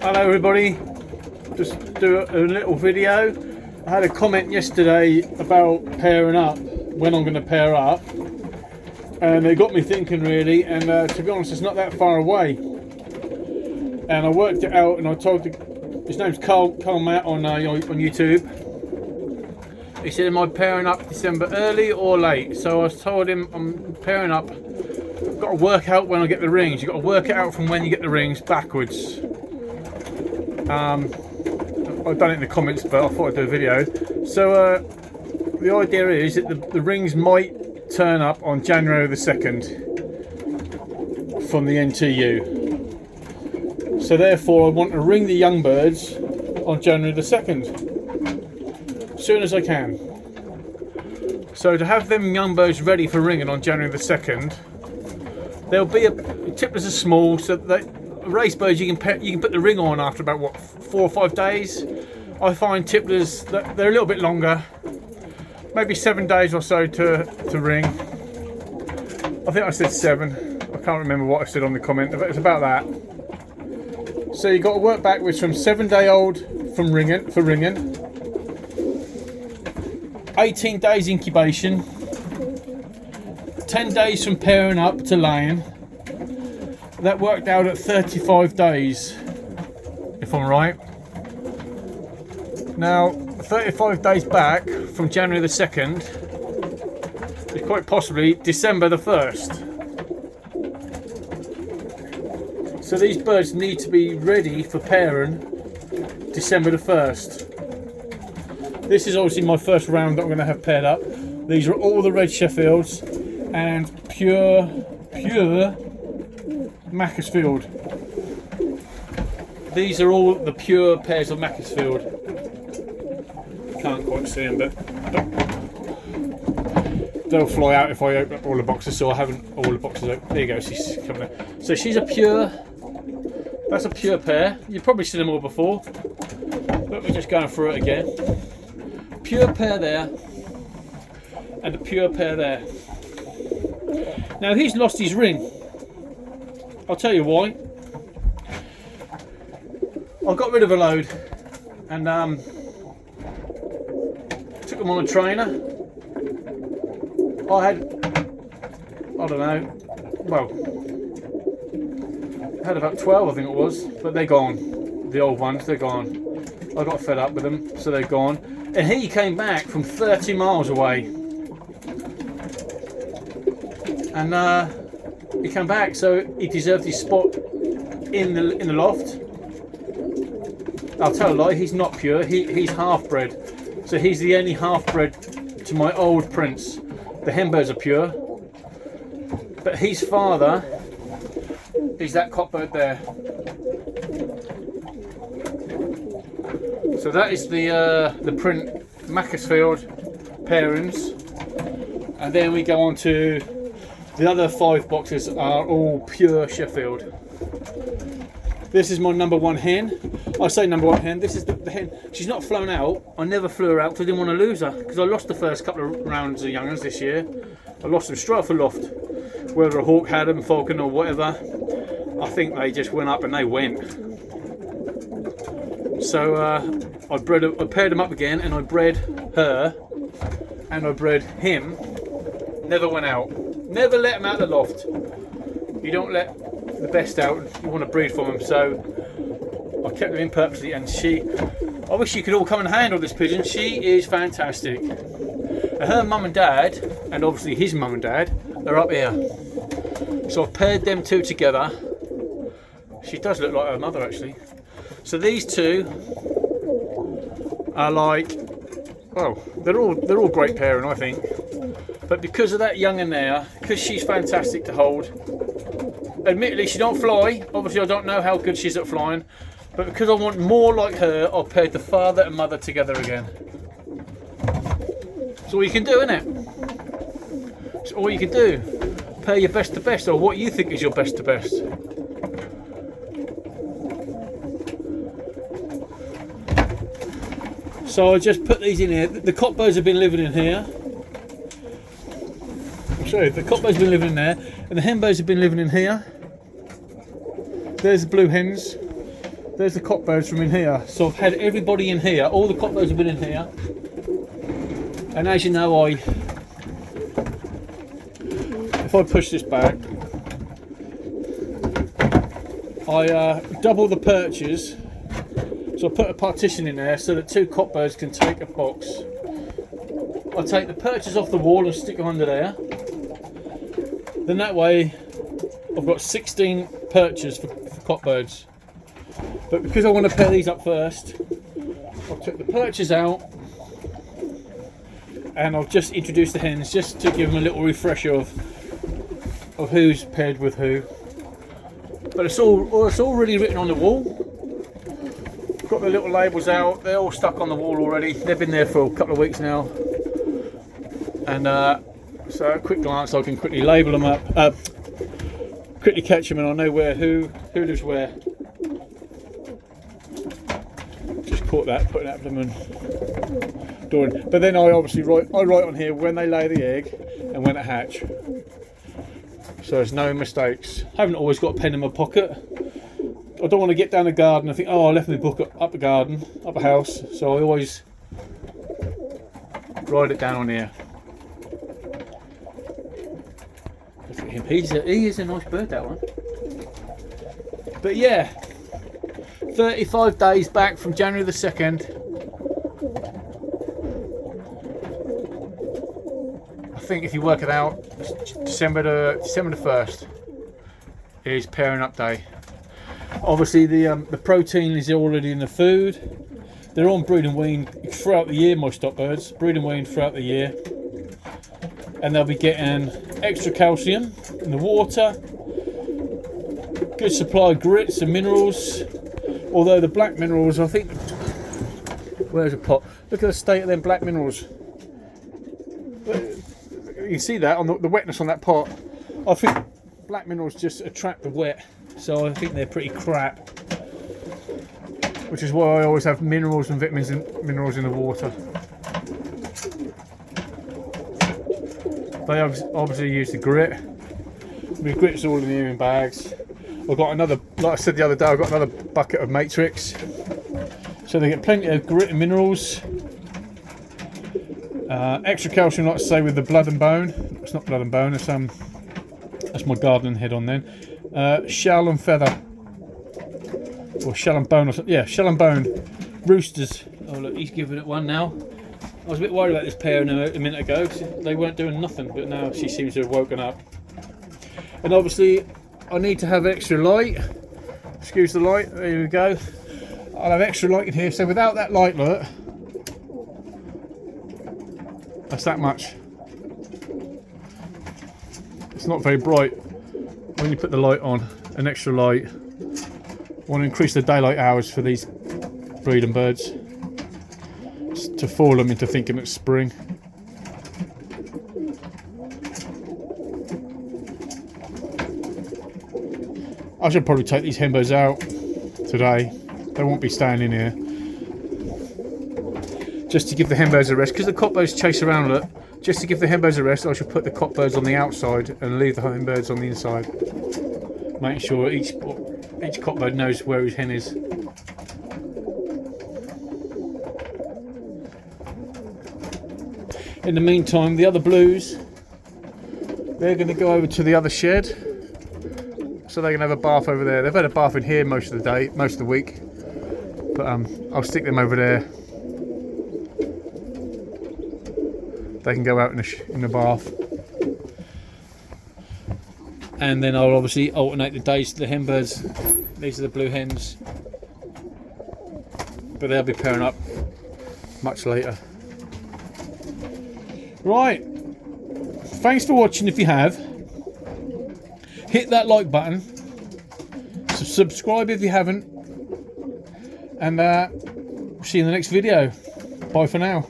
Hello everybody, just do a little video. I had a comment yesterday about pairing up, when I'm going to pair up, and it got me thinking really, and to be honest it's not that far away, and I worked it out and I told his name's Carl Matt on YouTube. He said, am I pairing up December early or late? So I told him I'm pairing up. I've got to work out when I get the rings. You've got to work it out from when you get the rings backwards. I've done it in the comments, but I thought I'd do a video. So the idea is that the rings might turn up on January the 2nd from the NTU. So therefore I want to ring the young birds on January the 2nd. As soon as I can. So to have them young birds ready for ringing on January the 2nd, there'll be tipplers are small, so that race birds you can put the ring on after about what 4 or 5 days. I find tipplers that they're a little bit longer, maybe 7 days or so to ring. I think I said 7. I can't remember what I said on the comment, but it's about that. So you've got to work backwards from 7-day-old from ringing. 18 days incubation, 10 days from pairing up to laying. That worked out at 35 days, if I'm right. Now, 35 days back from January the 2nd is quite possibly December the 1st. So these birds need to be ready for pairing December the 1st. This is obviously my first round that I'm going to have paired up. These are all the red Sheffields and pure Macclesfield. These are all the pure pairs of Macclesfield. Can't quite see them, but they'll fly out if I open up all the boxes. So I haven't all the boxes open. There you go. She's coming out. So she's a pure. That's a pure pair. You've probably seen them all before, but we're just going through it again. Pure pair there, and a pure pair there. Now he's lost his ring. I'll tell you why. I got rid of a load and took them on a trainer. I don't know, well, I had about 12 I think it was, but they're gone. The old ones, they're gone. I got fed up with them, so they're gone. And he came back from 30 miles away. And he came back, so he deserved his spot in the loft. I'll tell a lie, he's not pure, he's half-bred. So he's the only half-bred to my old prince. The hen birds are pure. But his father is that cockbird there. So that is the print Macclesfield pairings, and then we go on to the other 5 boxes are all pure Sheffield. This is my number 1 hen. I say number 1 hen. This is the hen. She's not flown out. I never flew her out because I didn't want to lose her, because I lost the first couple of rounds of young ones this year. I lost them straight off the loft, whether a hawk had them, falcon or whatever. I think they just went up and they went. So I paired them up again, and I bred her and I bred him. Never went out. Never let them out of the loft. You don't let the best out. You want to breed from them. So I kept them in purposely, and I wish you could all come and handle this pigeon. She is fantastic. And her mum and dad, and obviously his mum and dad, are up here. So I've paired them two together. She does look like her mother actually. So these two are like, well, they're all great pairing, I think. But because of that young in there, because she's fantastic to hold. Admittedly, she don't fly. Obviously, I don't know how good she's at flying. But because I want more like her, I've paired the father and mother together again. That's all you can do, isn't it? That's all you can do. Pair your best to best, or what you think is your best to best. So I just put these in here. The cockbirds have been living in here. I'll show you. The cockbirds have been living in there, and the hen birds have been living in here. There's the blue hens. there's the cockbirds from in here. So I've had everybody in here. All the cockbirds have been in here. And as you know, if I push this back, I double the perches. So I put a partition in there so that 2 cockbirds can take a box. I take the perches off the wall and stick them under there. Then that way I've got 16 perches for cockbirds. But because I want to pair these up first, I've took the perches out and I've just introduced the hens just to give them a little refresher of who's paired with who. But it's all really written on the wall. Got the little labels out, they're all stuck on the wall already. They've been there for a couple of weeks now. And so at a quick glance I can quickly label them up, quickly catch them, and I know who lives where. Just caught that, putting that them and doing. But then I obviously write on here when they lay the egg and when it hatch. So there's no mistakes. I haven't always got a pen in my pocket. I don't want to get down the garden and think, oh, I left my book up the garden, up a house. So I always write it down on here. Look at him. He is a nice bird, that one. But yeah, 35 days back from January the 2nd. I think if you work it out, December the 1st is pairing up day. Obviously the protein is already in the food. They're on brood and wean throughout the year, my stock birds, brood and wean throughout the year. And they'll be getting extra calcium in the water, good supply of grits and minerals. Although the black minerals, I think, where's a pot? Look at the state of them black minerals. You can see that on the wetness on that pot. I think black minerals just attract the wet, so I think they're pretty crap. Which is why I always have minerals and vitamins and minerals in the water. They obviously use the grit. The grit's all in here in bags. I've got another, like I said the other day, I've got another bucket of matrix. So they get plenty of grit and minerals. Extra calcium, like I say, with the blood and bone. It's not blood and bone, that's my gardening head on then. Shell and feather. Or shell and bone or something. Yeah, shell and bone. Roosters. Oh look, he's giving it one now. I was a bit worried about this pair a minute ago, because they weren't doing nothing, but now she seems to have woken up. And obviously I need to have extra light. Excuse the light, there we go. I'll have extra light in here, so without that light, look, that's that much. It's not very bright when you put the light on, an extra light. I want to increase the daylight hours for these breeding birds to fool them into thinking it's spring. I should probably take these hen birds out today. They won't be staying in here. Just to give the hen birds a rest, because the cockbirds chase around a lot. Just to give the hen birds a rest, I should put the cockbirds on the outside and leave the hen birds on the inside. Making sure each cockbird knows where his hen is. In the meantime, the other blues, they're going to go over to the other shed, so they can have a bath over there. They've had a bath in here most of the day, most of the week, but I'll stick them over there. They can go out in the bath, and then I'll obviously alternate the days to the hen birds. These are the blue hens, but they'll be pairing up much later. Right, thanks for watching. If you have, hit that like button, subscribe if you haven't, and see you in the next video. Bye for now.